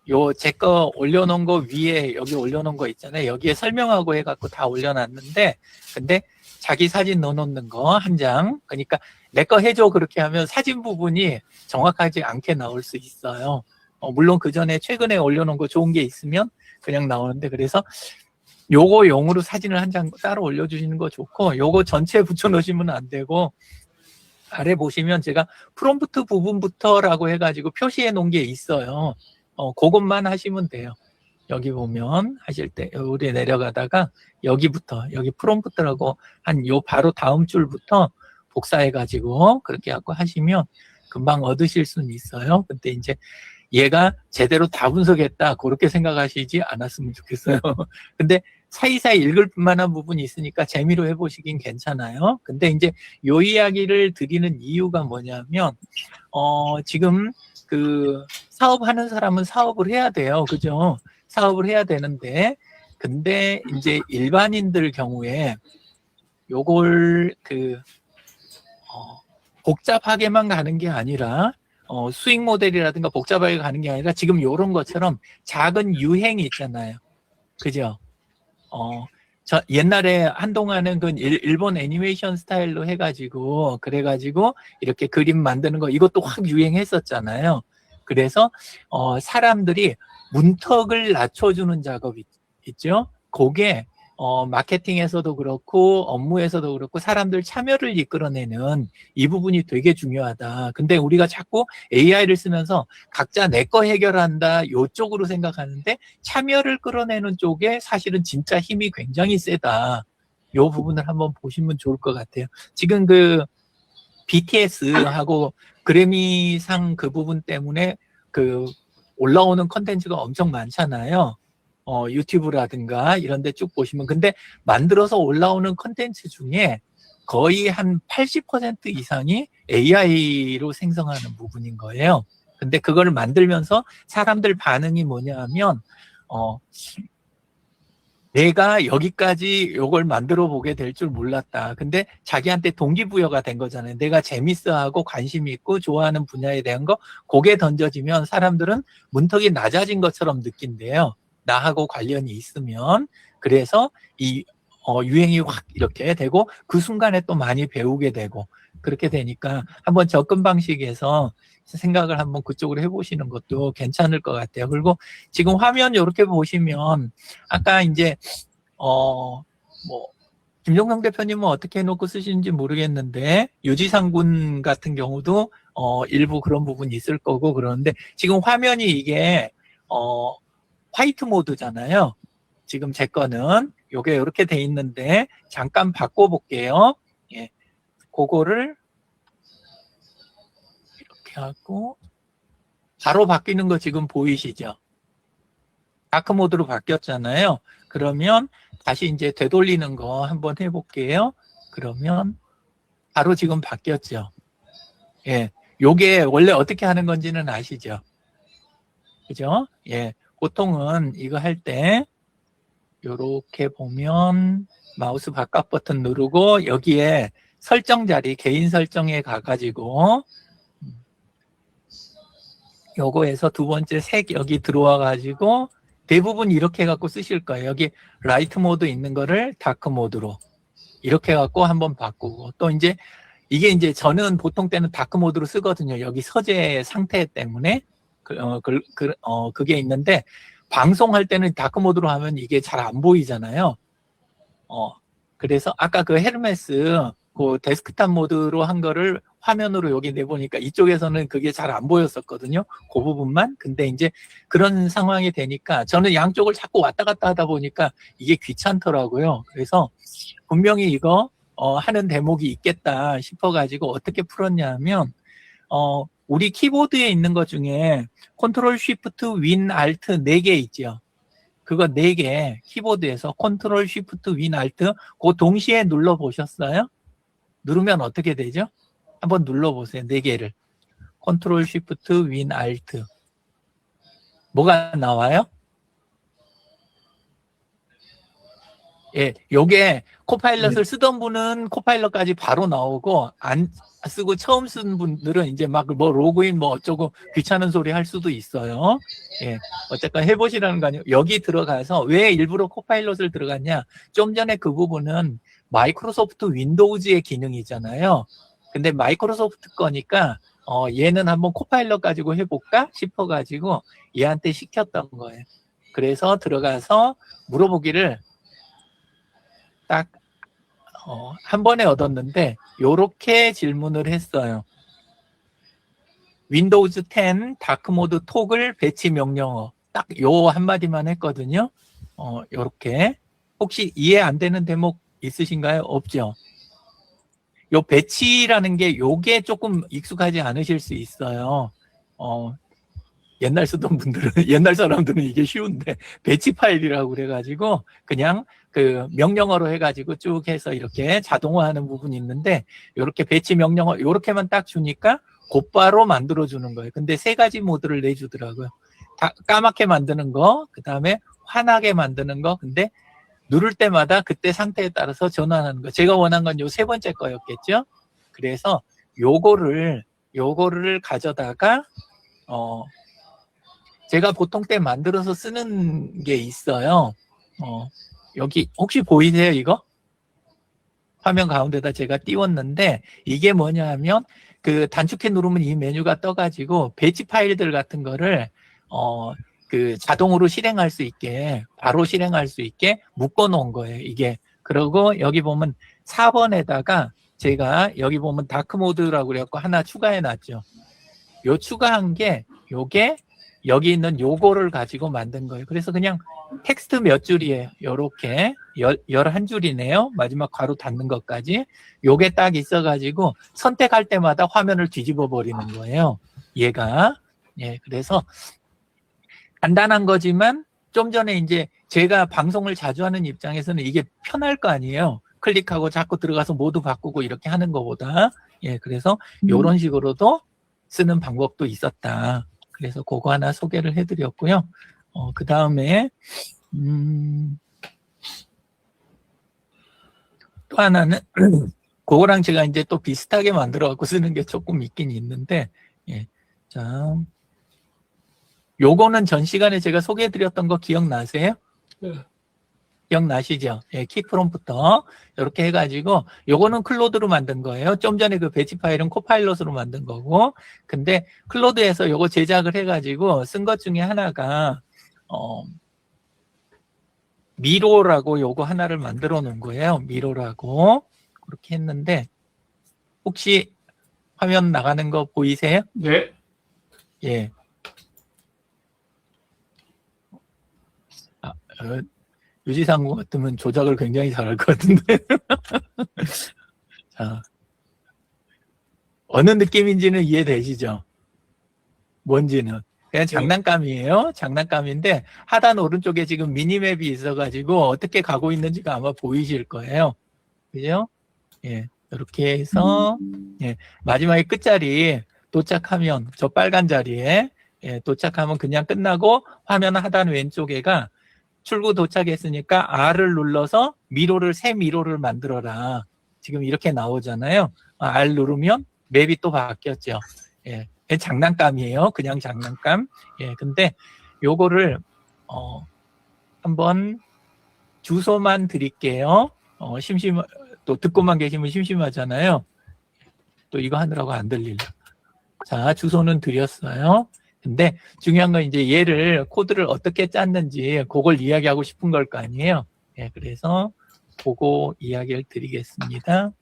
요 제 거 올려놓은 거 위에 여기 올려놓은 거 있잖아요. 여기에 설명하고 해갖고 다 올려놨는데 근데 자기 사진 넣어놓는 거 한 장. 그러니까 내 거 해줘 그렇게 하면 사진 부분이 정확하지 않게 나올 수 있어요. 물론 그 전에 최근에 올려놓은 거 좋은 게 있으면 그냥 나오는데 그래서 요거 용으로 사진을 한 장 따로 올려주시는 거 좋고 요거 전체 붙여놓으시면 안 되고 아래 보시면 제가 프롬프트 부분부터라고 해가지고 표시해 놓은 게 있어요. 그것만 하시면 돼요. 여기 보면 하실 때 우리 내려가다가 여기부터 여기 프롬프트라고 한 요 바로 다음 줄부터 복사해가지고 그렇게 갖고 하시면 금방 얻으실 수는 있어요. 근데 이제 얘가 제대로 다 분석했다 그렇게 생각하시지 않았으면 좋겠어요. 근데 사이사이 읽을 만한 부분이 있으니까 재미로 해보시긴 괜찮아요. 근데 이제 요 이야기를 드리는 이유가 뭐냐면 지금 그 사업하는 사람은 사업을 해야 돼요. 그죠? 사업을 해야 되는데 근데 이제 일반인들 경우에 요걸 복잡하게만 가는 게 아니라 수익 모델이라든가 복잡하게 가는 게 아니라 지금 요런 것처럼 작은 유행이 있잖아요. 그죠? 저 옛날에 한동안은 그 일본 애니메이션 스타일로 해가지고 그래가지고 이렇게 그림 만드는 거 이것도 확 유행했었잖아요. 그래서 사람들이 문턱을 낮춰주는 작업이 있죠. 그게 마케팅에서도 그렇고 업무에서도 그렇고 사람들 참여를 이끌어내는 이 부분이 되게 중요하다. 근데 우리가 자꾸 AI를 쓰면서 각자 내 거 해결한다 요쪽으로 생각하는데 참여를 끌어내는 쪽에 사실은 진짜 힘이 굉장히 세다. 요 부분을 한번 보시면 좋을 것 같아요. 지금 그 BTS하고 그래미상 그 부분 때문에 그 올라오는 컨텐츠가 엄청 많잖아요. 유튜브라든가 이런 데 쭉 보시면. 근데 만들어서 올라오는 컨텐츠 중에 거의 한 80% 이상이 AI로 생성하는 부분인 거예요. 근데 그걸 만들면서 사람들 반응이 뭐냐 하면, 내가 여기까지 요걸 만들어 보게 될 줄 몰랐다. 근데 자기한테 동기부여가 된 거잖아요. 내가 재밌어하고 관심 있고 좋아하는 분야에 대한 거 고개 던져지면 사람들은 문턱이 낮아진 것처럼 느낀대요. 나하고 관련이 있으면. 그래서 이 유행이 확 이렇게 되고 그 순간에 또 많이 배우게 되고 그렇게 되니까 한번 접근 방식에서 생각을 한번 그쪽으로 해보시는 것도 괜찮을 것 같아요. 그리고 지금 화면 이렇게 보시면 아까 이제 김종성 대표님은 어떻게 해놓고 쓰시는지 모르겠는데 유지상 군 같은 경우도 일부 그런 부분이 있을 거고 그러는데 지금 화면이 이게 화이트 모드잖아요. 지금 제 거는 요게 이렇게 돼 있는데 잠깐 바꿔볼게요. 예, 그거를 이렇게 하고 바로 바뀌는 거 지금 보이시죠? 다크 모드로 바뀌었잖아요. 그러면 다시 이제 되돌리는 거 한번 해볼게요. 그러면 바로 지금 바뀌었죠. 예, 요게 원래 어떻게 하는 건지는 아시죠? 그죠? 예, 보통은 이거 할 때 요렇게 보면 마우스 바깥 버튼 누르고 여기에 설정 자리 개인 설정에 가가지고 요거에서 두 번째 색 여기 들어와 가지고 대부분 이렇게 해갖고 쓰실 거예요. 여기 라이트 모드 있는 거를 다크 모드로 이렇게 해갖고 한번 바꾸고 또 이제 이게 이제 저는 보통 때는 다크 모드로 쓰거든요. 여기 서재 상태 때문에 그게 있는데 방송할 때는 다크 모드로 하면 이게 잘 안 보이잖아요. 그래서 아까 그 헤르메스 그 데스크탑 모드로 한 거를 화면으로 여기 내보니까 이쪽에서는 그게 잘 안 보였었거든요. 그 부분만. 근데 이제 그런 상황이 되니까 저는 양쪽을 자꾸 왔다 갔다 하다 보니까 이게 귀찮더라고요. 그래서 분명히 이거 하는 대목이 있겠다 싶어가지고 어떻게 풀었냐면 우리 키보드에 있는 것 중에 컨트롤 쉬프트 윈 알트 4개 있죠. 그거 4개 키보드에서 컨트롤 쉬프트 윈 알트 그 동시에 눌러 보셨어요? 누르면 어떻게 되죠? 한번 눌러보세요. 4개를. 컨트롤 쉬프트 윈 알트. 뭐가 나와요? 예, 요게 코파일럿을 쓰던 분은 코파일럿까지 바로 나오고 안 쓰고 처음 쓴 분들은 이제 막 뭐 로그인 뭐 어쩌고 귀찮은 소리 할 수도 있어요. 예, 어쨌건 해보시라는 거 아니에요. 여기 들어가서 왜 일부러 코파일럿을 들어갔냐? 좀 전에 그 부분은 마이크로소프트 윈도우즈의 기능이잖아요. 근데 마이크로소프트 거니까 얘는 한번 코파일럿 가지고 해볼까 싶어가지고 얘한테 시켰던 거예요. 그래서 들어가서 물어보기를 딱 한 번에 얻었는데 요렇게 질문을 했어요. 윈도우즈 10 다크 모드 토글 배치 명령어 딱 요 한마디만 했거든요. 요렇게 혹시 이해 안 되는 대목 있으신가요? 없죠? 요 배치라는 게 요게 조금 익숙하지 않으실 수 있어요. 옛날 쓰던 분들은 옛날 사람들은 이게 쉬운데 배치 파일이라고 그래가지고 그냥 그 명령어로 해가지고 쭉 해서 이렇게 자동화하는 부분이 있는데 이렇게 배치 명령어 이렇게만 딱 주니까 곧바로 만들어주는 거예요. 근데 3가지 모드를 내주더라고요. 까맣게 만드는 거, 그 다음에 환하게 만드는 거. 근데 누를 때마다 그때 상태에 따라서 전환하는 거. 제가 원한 건 요 3번째 거였겠죠. 그래서 요거를 요거를 가져다가 제가 보통 때 만들어서 쓰는 게 있어요. 여기 혹시 보이세요, 이거? 화면 가운데다 제가 띄웠는데 이게 뭐냐 하면 그 단축키 누르면 이 메뉴가 떠가지고 배치 파일들 같은 거를 그 자동으로 실행할 수 있게 바로 실행할 수 있게 묶어 놓은 거예요, 이게. 그리고 여기 보면 4번에다가 제가 여기 보면 다크 모드라고 그래갖고 하나 추가해 놨죠. 요 추가한 게 요게 여기 있는 요거를 가지고 만든 거예요. 그래서 그냥 텍스트 몇 줄이에요. 요렇게 11줄이네요. 마지막 괄호 닫는 것까지. 요게 딱 있어가지고 선택할 때마다 화면을 뒤집어 버리는 거예요. 얘가. 예, 그래서 간단한 거지만 좀 전에 이제 제가 방송을 자주 하는 입장에서는 이게 편할 거 아니에요. 클릭하고 자꾸 들어가서 모두 바꾸고 이렇게 하는 것보다. 예, 그래서 요런 식으로도 쓰는 방법도 있었다. 그래서 그거 하나 소개를 해드렸고요. 그 다음에 또 하나는 그거랑 제가 이제 또 비슷하게 만들어 갖고 쓰는 게 조금 있긴 있는데, 예, 자, 요거는 전 시간에 제가 소개해드렸던 거 기억나세요? 네. 기억나시죠? 예, 키프롬부터 이렇게 해가지고 요거는 클로드로 만든 거예요. 좀 전에 그 배치 파일은 코파일럿으로 만든 거고, 근데 클로드에서 요거 제작을 해가지고 쓴 것 중에 하나가 미로라고 요거 하나를 만들어 놓은 거예요. 미로라고 그렇게 했는데 혹시 화면 나가는 거 보이세요? 네. 예. 유지상구 같으면 조작을 굉장히 잘할 것 같은데. 자, 어느 느낌인지는 이해되시죠? 뭔지는. 그냥 장난감이에요. 장난감인데 하단 오른쪽에 지금 미니맵이 있어가지고 어떻게 가고 있는지가 아마 보이실 거예요. 그죠? 예, 이렇게 해서 예, 마지막에 끝자리 도착하면 저 빨간 자리에 예, 도착하면 그냥 끝나고 화면 하단 왼쪽에가 출구 도착했으니까 R을 눌러서 미로를 새 미로를 만들어라. 지금 이렇게 나오잖아요. R 누르면 맵이 또 바뀌었죠. 예, 장난감이에요. 그냥 장난감. 예, 근데 요거를 한번 주소만 드릴게요. 또 듣고만 계시면 심심하잖아요. 또 이거 하느라고 안 들릴라. 자, 주소는 드렸어요. 근데 중요한 건 이제 얘를 코드를 어떻게 짰는지 그걸 이야기하고 싶은 걸 거 아니에요. 예, 그래서 그거 이야기를 드리겠습니다.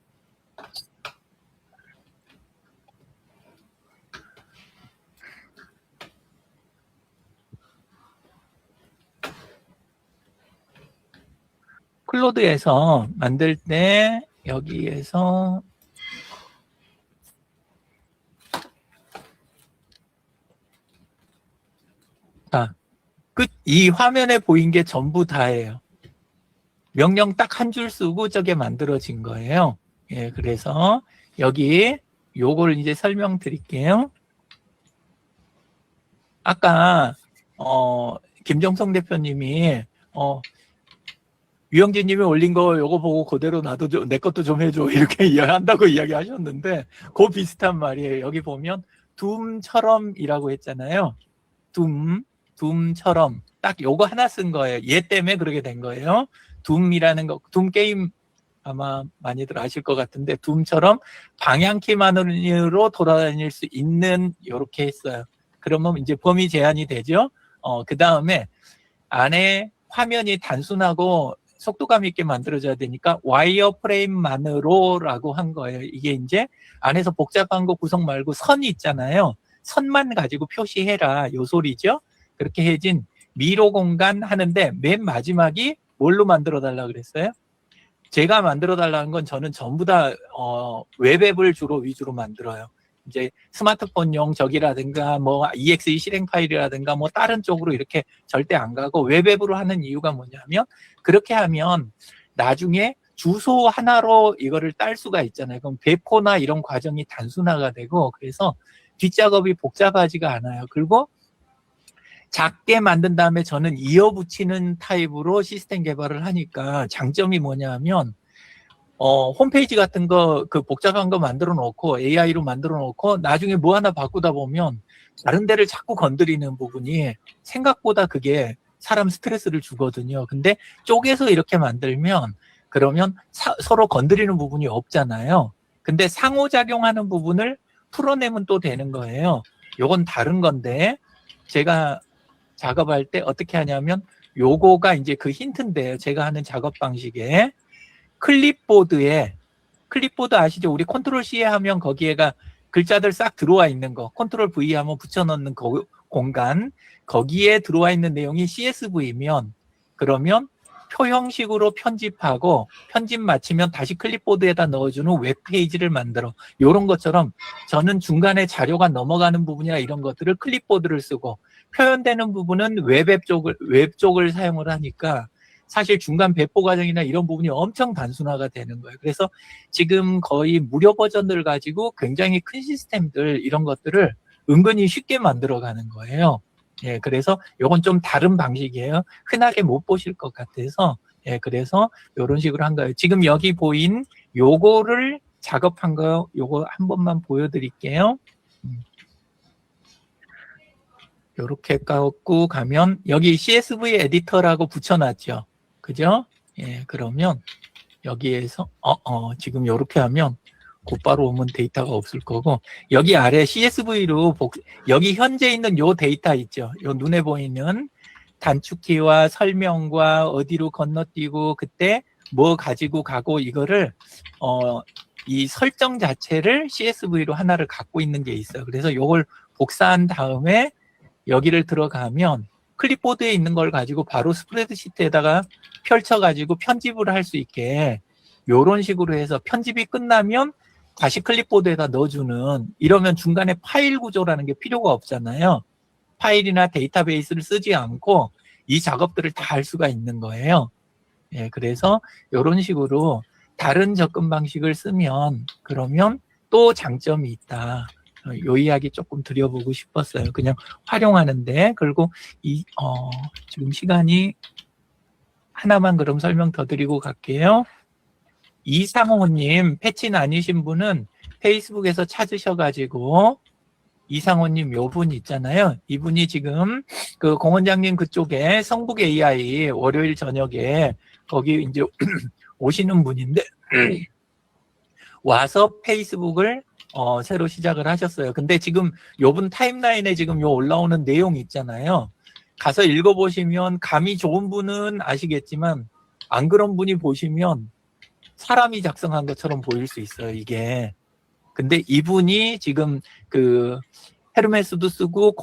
클로드에서 만들 때 여기에서 이 화면에 보인 게 전부 다예요. 명령 딱 한 줄 쓰고 저게 만들어진 거예요. 예, 그래서 여기 요걸 이제 설명드릴게요. 아까 김정성 대표님이 유영진님이 올린 거 요거 보고 그대로 나도 내 것도 좀 해줘 이렇게 이야기한다고 이야기하셨는데 그 비슷한 말이에요. 여기 보면 둠처럼이라고 했잖아요. 둠처럼 딱 요거 하나 쓴 거예요. 얘 때문에 그러게 된 거예요. 둠이라는 거, 둠 게임 아마 많이들 아실 것 같은데 둠처럼 방향키만으로 돌아다닐 수 있는 요렇게 했어요. 그러면 이제 범위 제한이 되죠. 그 다음에 안에 화면이 단순하고 속도감 있게 만들어져야 되니까 와이어프레임만으로라고 한 거예요. 이게 이제 안에서 복잡한 거 구성 말고 선이 있잖아요. 선만 가지고 표시해라 요 소리죠. 그렇게 해진 미로 공간 하는데 맨 마지막이 뭘로 만들어 달라 그랬어요? 제가 만들어 달라는 건 저는 전부 다 웹앱을 주로 위주로 만들어요. 이제 스마트폰용 적이라든가 뭐 EXE 실행 파일이라든가 뭐 다른 쪽으로 이렇게 절대 안 가고 웹앱으로 하는 이유가 뭐냐면 그렇게 하면 나중에 주소 하나로 이거를 딸 수가 있잖아요. 그럼 배포나 이런 과정이 단순화가 되고 그래서 뒷작업이 복잡하지가 않아요. 그리고 작게 만든 다음에 저는 이어붙이는 타입으로 시스템 개발을 하니까 장점이 뭐냐 하면 홈페이지 같은 거, 그 복잡한 거 만들어 놓고, AI로 만들어 놓고, 나중에 뭐 하나 바꾸다 보면, 다른 데를 자꾸 건드리는 부분이 생각보다 그게 사람 스트레스를 주거든요. 근데 쪼개서 이렇게 만들면, 그러면 서로 건드리는 부분이 없잖아요. 근데 상호작용하는 부분을 풀어내면 또 되는 거예요. 요건 다른 건데, 제가 작업할 때 어떻게 하냐면, 요거가 이제 그 힌트인데요. 제가 하는 작업 방식에, 클립보드 아시죠? 우리 컨트롤 C 하면 거기에가 글자들 싹 들어와 있는 거, 컨트롤 V 하면 붙여넣는 공간, 거기에 들어와 있는 내용이 CSV면, 그러면 표 형식으로 편집하고, 편집 마치면 다시 클립보드에다 넣어주는 웹페이지를 만들어. 요런 것처럼 저는 중간에 자료가 넘어가는 부분이나 이런 것들을 클립보드를 쓰고, 표현되는 부분은 웹 쪽을 사용을 하니까, 사실 중간 배포 과정이나 이런 부분이 엄청 단순화가 되는 거예요. 그래서 지금 거의 무료 버전을 가지고 굉장히 큰 시스템들 이런 것들을 은근히 쉽게 만들어가는 거예요. 예, 그래서 요건 좀 다른 방식이에요. 흔하게 못 보실 것 같아서 예, 그래서 요런 식으로 한 거예요. 지금 여기 보인 요거를 작업한 거 요거 한 번만 보여드릴게요. 요렇게 갖고 가면 여기 CSV 에디터라고 붙여놨죠. 그죠? 예, 그러면 여기에서 지금 요렇게 하면 곧바로 오면 데이터가 없을 거고 여기 아래 CSV로 여기 현재 있는 요 데이터 있죠. 요 눈에 보이는 단축키와 설명과 어디로 건너뛰고 그때 뭐 가지고 가고 이거를 이 설정 자체를 CSV로 하나를 갖고 있는 게 있어요. 그래서 요걸 복사한 다음에 여기를 들어가면 클립보드에 있는 걸 가지고 바로 스프레드시트에다가 펼쳐가지고 편집을 할 수 있게 요런 식으로 해서 편집이 끝나면 다시 클립보드에다 넣어주는 이러면 중간에 파일 구조라는 게 필요가 없잖아요. 파일이나 데이터베이스를 쓰지 않고 이 작업들을 다 할 수가 있는 거예요. 예, 그래서 요런 식으로 다른 접근 방식을 쓰면 그러면 또 장점이 있다. 요 이야기 조금 드려보고 싶었어요. 그냥 활용하는데 그리고 지금 시간이 하나만 그럼 설명 더 드리고 갈게요. 이상호님 패친 아니신 분은 페이스북에서 찾으셔가지고 이상호님 요 분 있잖아요. 이분이 지금 그 공원장님 그쪽에 성북 AI 월요일 저녁에 거기 이제 오시는 분인데 와서 페이스북을 새로 시작을 하셨어요. 근데 지금 요분 타임라인에 지금 요 올라오는 내용 있잖아요. 가서 읽어보시면 감이 좋은 분은 아시겠지만 안 그런 분이 보시면 사람이 작성한 것처럼 보일 수 있어요, 이게. 근데 이분이 지금 그 헤르메스도 쓰고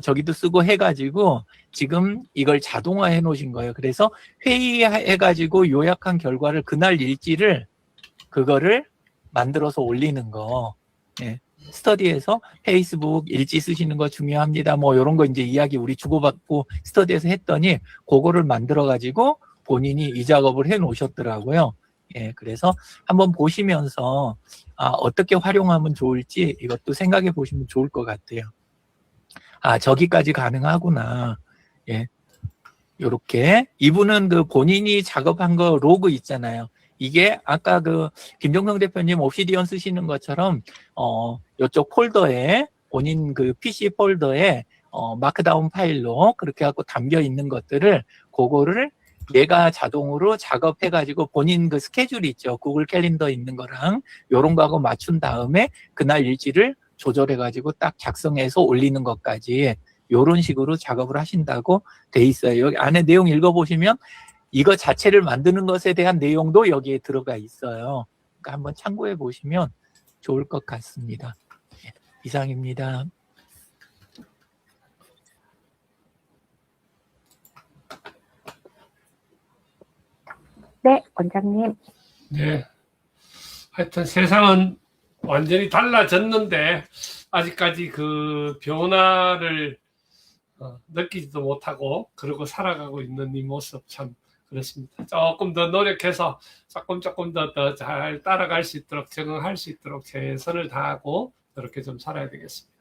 저기도 쓰고 해가지고 지금 이걸 자동화해 놓으신 거예요. 그래서 회의해가지고 요약한 결과를 그날 일지를 그거를 만들어서 올리는 거. 예. 스터디에서 페이스북 일지 쓰시는 거 중요합니다. 뭐 이런 거 이제 이야기 우리 주고받고 스터디에서 했더니 그거를 만들어 가지고 본인이 이 작업을 해 놓으셨더라고요. 예, 그래서 한번 보시면서 어떻게 활용하면 좋을지 이것도 생각해 보시면 좋을 것 같아요. 저기까지 가능하구나. 예. 요렇게 이분은 그 본인이 작업한 거 로그 있잖아요. 이게 아까 그 김종성 대표님 옵시디언 쓰시는 것처럼 이쪽 폴더에 본인 그 PC 폴더에 마크다운 파일로 그렇게 갖고 담겨 있는 것들을 그거를 얘가 자동으로 작업해 가지고 본인 그 스케줄이 있죠. 구글 캘린더 있는 거랑 요런 거하고 맞춘 다음에 그날 일지를 조절해 가지고 딱 작성해서 올리는 것까지 요런 식으로 작업을 하신다고 돼 있어요. 여기 안에 내용 읽어보시면 이거 자체를 만드는 것에 대한 내용도 여기에 들어가 있어요. 그러니까 한번 참고해 보시면 좋을 것 같습니다. 이상입니다. 네, 원장님. 네. 하여튼 세상은 완전히 달라졌는데 아직까지 그 변화를 느끼지도 못하고 그러고 살아가고 있는 이 모습 참 그렇습니다. 조금 더 노력해서 조금 더 잘 따라갈 수 있도록 적응할 수 있도록 최선을 다하고 그렇게 좀 살아야 되겠습니다.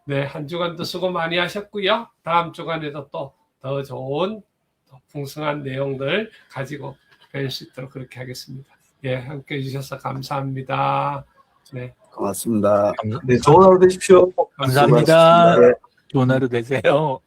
네, 한 주간도 수고 많이 하셨고요. 다음 주간에도 또 더 좋은 더 풍성한 내용들 가지고 뵐 수 있도록 그렇게 하겠습니다. 예, 함께 해주셔서 감사합니다. 네. 고맙습니다. 네, 좋은 하루 되십시오. 감사합니다. 수고하셨습니다. 좋은 하루 되세요.